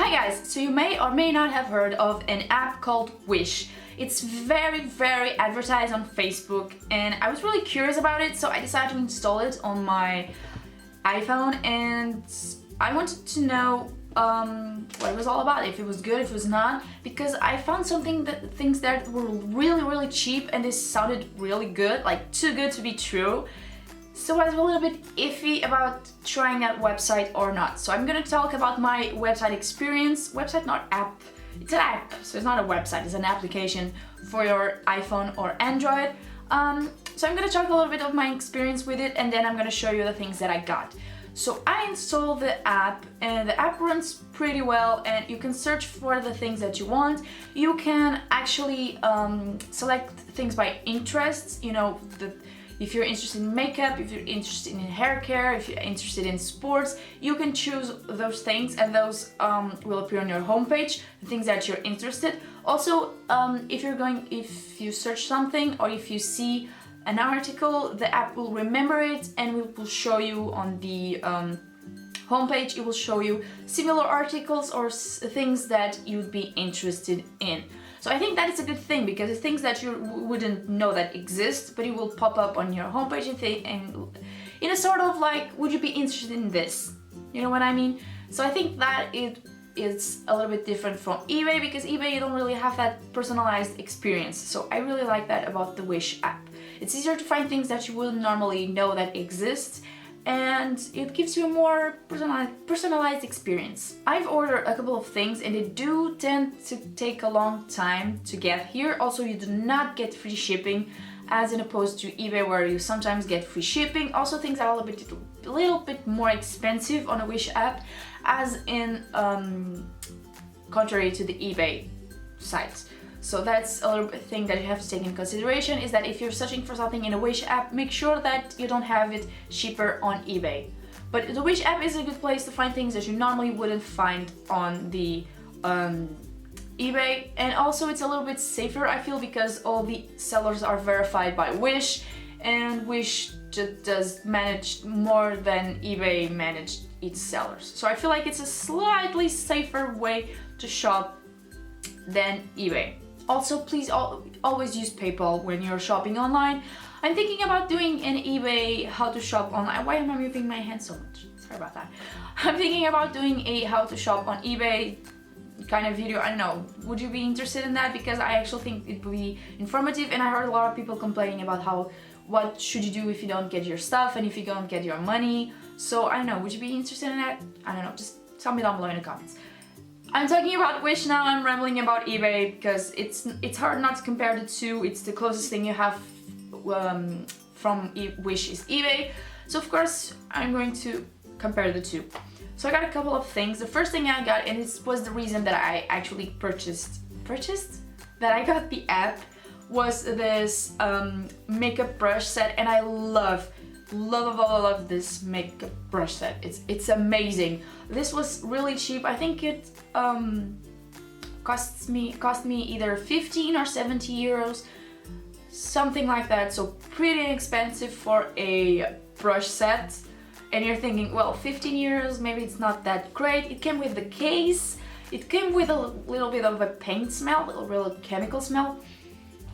Hi guys, so you may or may not have heard of an app called Wish. It's very advertised on Facebook and I was really curious about it, so I decided to install it on my iPhone and I wanted to know what it was all about, if it was good, if it was not, because I found things that were really cheap and they sounded really good, like too good to be true. So I was a little bit iffy about trying that website or not. So I'm gonna talk about my website experience. Website, not app. It's an app, so it's not a website, it's an application for your iPhone or Android. So I'm gonna talk a little bit of my experience with it and then I'm gonna show you the things that I got. So I installed the app and the app runs pretty well and you can search for the things that you want. You can actually select things by interests, you know, if you're interested in makeup, if you're interested in hair care, if you're interested in sports, you can choose those things and those will appear on your homepage, the things that you're interested. Also, if you search something or if you see an article, the app will remember it and it will show you on the homepage, it will show you similar articles or things that you'd be interested in. So I think that is a good thing because it's things that you wouldn't know that exist, but it will pop up on your homepage and in a sort of like, would you be interested in this? You know what I mean? So I think that it is a little bit different from eBay because eBay you don't really have that personalized experience. So I really like that about the Wish app. It's easier to find things that you wouldn't normally know that exist, and it gives you a more personalized experience. I've ordered a couple of things and they do tend to take a long time to get here. Also, you do not get free shipping as in opposed to eBay where you sometimes get free shipping. Also, things are a little bit more expensive on a Wish app as in contrary to the eBay sites. So that's a little bit thing that you have to take in consideration, is that if you're searching for something in a Wish app, make sure that you don't have it cheaper on eBay. But the Wish app is a good place to find things that you normally wouldn't find on the eBay. And also it's a little bit safer, I feel, because all the sellers are verified by Wish, and Wish just does manage more than eBay managed its sellers. So I feel like it's a slightly safer way to shop than eBay. Also, please always use PayPal when you're shopping online. I'm thinking about doing an eBay how to shop online. Why am I moving my hand so much? Sorry about that. I'm thinking about doing a how to shop on eBay kind of video. I don't know, would you be interested in that? Because I actually think it would be informative, and I heard a lot of people complaining about what should you do if you don't get your stuff and if you don't get your money. So I don't know, would you be interested in that? I don't know, just tell me down below in the comments. I'm talking about Wish now, I'm rambling about eBay because it's hard not to compare the two. It's the closest thing you have from Wish is eBay. So of course I'm going to compare the two. So I got a couple of things. The first thing I got, and this was the reason that I actually that I got the app, was this makeup brush set, and I love this makeup brush set. It's amazing. This was really cheap. I think it cost me either 15 or 70 euros, something like that. So pretty expensive for a brush set. And you're thinking, well, 15 euros, maybe it's not that great. It came with the case. It came with a little bit of a paint smell, a real chemical smell.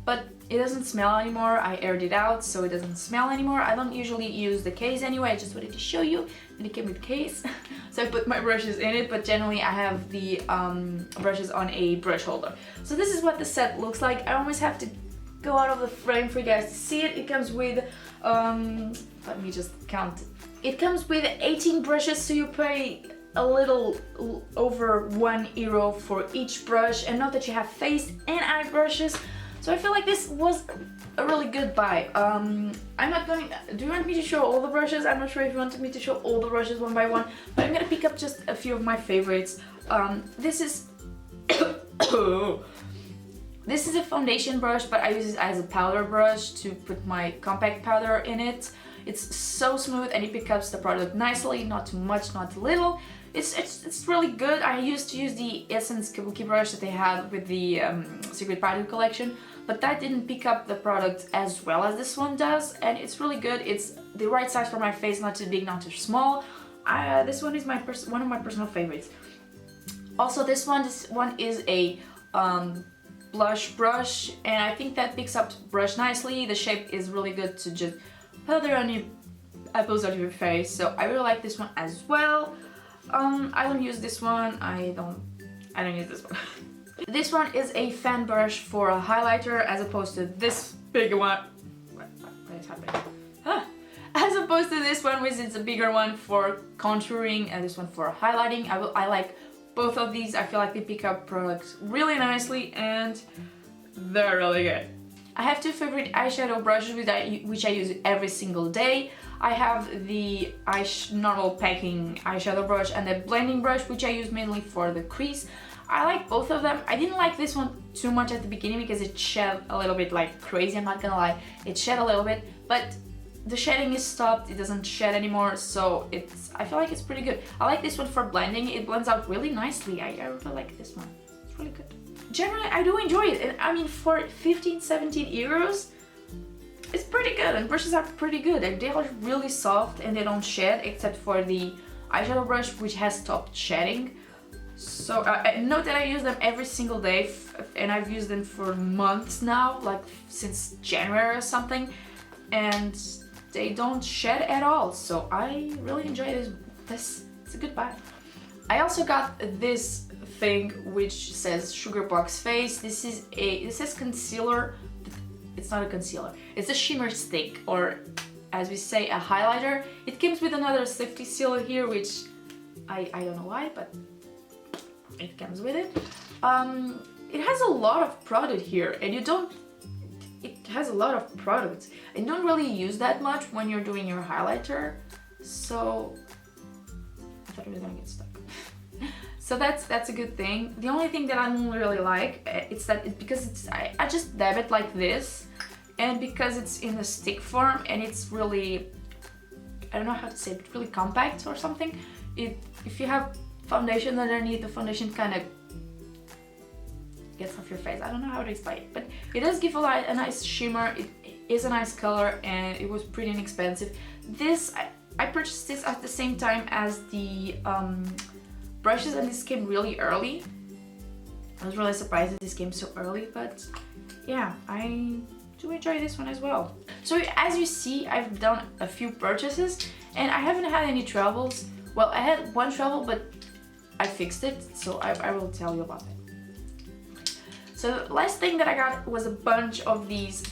But it doesn't smell anymore. I aired it out, so it doesn't smell anymore. I don't usually use the case anyway. I just wanted to show you, and it came with case. So I put my brushes in it, but generally I have the brushes on a brush holder. So this is what the set looks like. I almost have to go out of the frame for you guys to see it. It comes with, let me just count. It comes with 18 brushes, so you pay a little over €1 for each brush, and note that you have face and eye brushes. So I feel like this was a really good buy. I'm not going. Do you want me to show all the brushes? I'm not sure if you wanted me to show all the brushes one by one, but I'm gonna pick up just a few of my favorites. This is this is a foundation brush, but I use it as a powder brush to put my compact powder in it. It's so smooth and it picks up the product nicely, not too much, not too little. It's really good. I used to use the Essence Kabuki brush that they have with the Secret Powder collection, but that didn't pick up the product as well as this one does, and it's really good. It's the right size for my face, not too big, not too small. This one is one of my personal favorites. Also this one is a blush brush, and I think that picks up brush nicely. The shape is really good to just put it on your apples of your face, so I really like this one as well. I don't use this one. I don't use this one. This one is a fan brush for a highlighter, as opposed to this big one. What is happening? As opposed to this one, which is a bigger one for contouring, and this one for highlighting. I like both of these. I feel like they pick up products really nicely, and they're really good. I have two favorite eyeshadow brushes which I use every single day. I have the normal packing eyeshadow brush and the blending brush, which I use mainly for the crease. I like both of them. I didn't like this one too much at the beginning because it shed a little bit like crazy, I'm not gonna lie. It shed a little bit, but the shedding is stopped, it doesn't shed anymore, so I feel like it's pretty good. I like this one for blending, it blends out really nicely. I really like this one, it's really good. Generally, I do enjoy it, and I mean, for 15-17 euros, it's pretty good, and brushes are pretty good. They are really soft and they don't shed, except for the eyeshadow brush, which has stopped shedding. So note that I use them every single day, and I've used them for months now, like since January or something, and they don't shed at all. So I really enjoy this. It's a good buy. I also got this thing which says Sugar Box Face. This says concealer. It's not a concealer. It's a shimmer stick, or as we say, a highlighter. It comes with another safety seal here, which I don't know why, but it comes with it. It has a lot of product here, and it has a lot of products. I don't really use that much when you're doing your highlighter, so I thought it was gonna get stuck. So that's a good thing. The only thing that I don't really like it's that because I just dab it like this, and because it's in a stick form and it's really, I don't know how to say it, really compact or something. If you have foundation underneath, the foundation kind of gets off your face. I don't know how to explain it, but it does give a nice shimmer. It is a nice color, and it was pretty inexpensive. This I purchased this at the same time as the brushes, and this came really early. I was really surprised that this came so early, but yeah, I do enjoy this one as well. So as you see, I've done a few purchases and I haven't had any troubles. Well, I had one trouble, but I fixed it, so I will tell you about that. So the last thing that I got was a bunch of these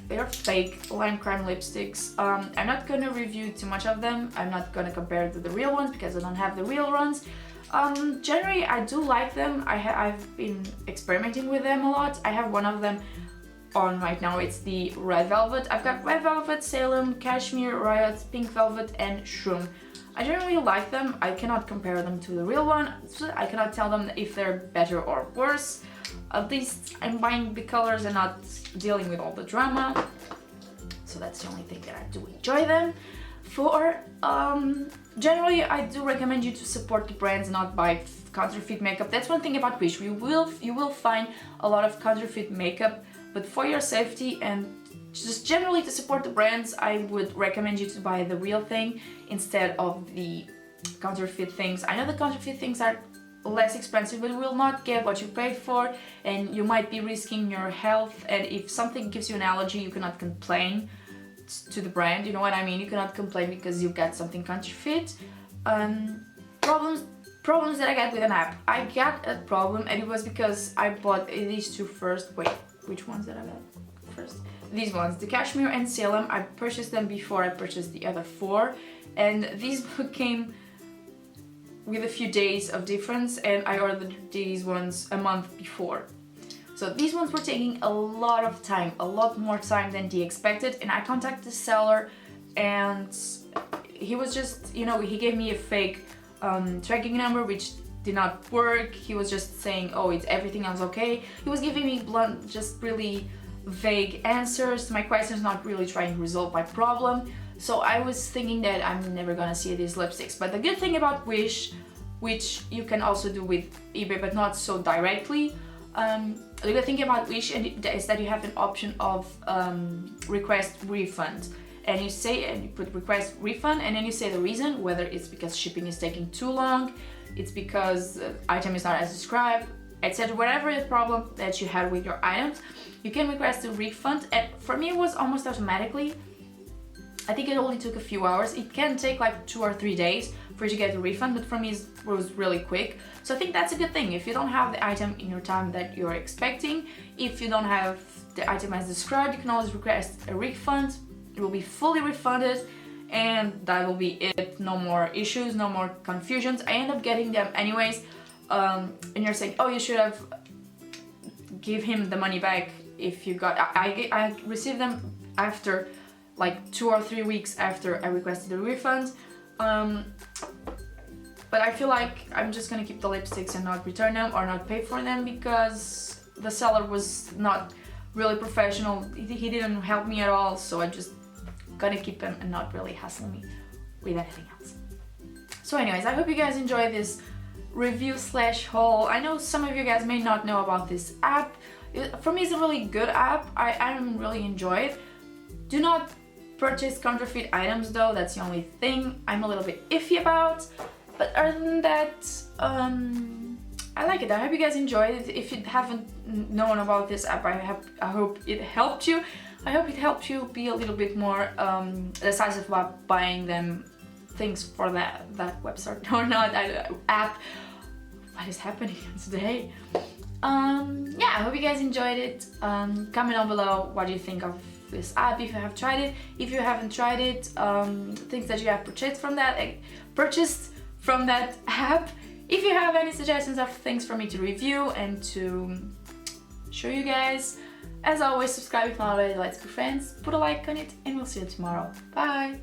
they're fake lime crime lipsticks. I'm not gonna review too much of them. I'm not gonna compare it to the real ones because I don't have the real ones. Generally, I do like them. I've been experimenting with them a lot. I have one of them on right now. It's the Red Velvet. I've got Red Velvet, Salem, Cashmere, Riot, Pink Velvet, and Shroom. I generally like them. I cannot compare them to the real one. So I cannot tell them if they're better or worse. At least I'm buying the colors and not dealing with all the drama. So that's the only thing that I do enjoy them for. Generally, I do recommend you to support the brands, not buy counterfeit makeup. That's one thing about Wish. You will find a lot of counterfeit makeup, but for your safety and just generally to support the brands, I would recommend you to buy the real thing instead of the counterfeit things. I know the counterfeit things are less expensive, but you will not get what you paid for, and you might be risking your health. And if something gives you an allergy, you cannot complain to the brand, you know what I mean? You cannot complain because you got something counterfeit. Problems that I got with an app. I got a problem, and it was because I bought these two first. Wait, which ones did I get first? These ones, the Cashmere and Salem. I purchased them before I purchased the other four, and these came with a few days of difference, and I ordered these ones a month before. So these ones were taking a lot of time, a lot more time than they expected, and I contacted the seller, and he was just, you know, he gave me a fake tracking number which did not work. He was just saying, oh, everything else okay. He was giving me blunt, just really vague answers to my questions, not really trying to resolve my problem. So I was thinking that I'm never gonna see these lipsticks. But the good thing about Wish, which you can also do with eBay but not so directly, the good thing about Wish is that you have an option of request refund. and you put request refund, and then you say the reason, whether it's because shipping is taking too long, it's because the item is not as described, etc. Whatever the problem that you had with your items, you can request a refund. And for me, it was almost automatically. I think it only took a few hours. It can take like 2 or 3 days for you to get a refund, but for me it was really quick. So I think that's a good thing. If you don't have the item in your time that you're expecting, if you don't have the item as described, you can always request a refund. It will be fully refunded, and that will be it. No more issues, no more confusions. I end up getting them anyways, and you're saying, oh, you should have give him the money back if you got. I received them after like 2 or 3 weeks after I requested the refund. But I feel like I'm just gonna keep the lipsticks and not return them or not pay for them, because the seller was not really professional. He didn't help me at all, so I just gonna keep them and not really hassle me with anything else. So anyways, I hope you guys enjoy this review slash haul. I know some of you guys may not know about this app. For me, it's a really good app. I really enjoy it. Do not purchase counterfeit items though, that's the only thing I'm a little bit iffy about. But other than that, I like it. I hope you guys enjoyed it. If you haven't known about this app, I hope it helped you. I hope it helped you be a little bit more decisive about buying them things for that website or not, that app. What is happening today? Yeah, I hope you guys enjoyed it. Comment down below what you think of this app, if you have tried it. If you haven't tried it, things that you have purchased from that app. If you have any suggestions of things for me to review and to show you guys, as always, subscribe if not already. Let's be friends, put a like on it, and we'll see you tomorrow. Bye!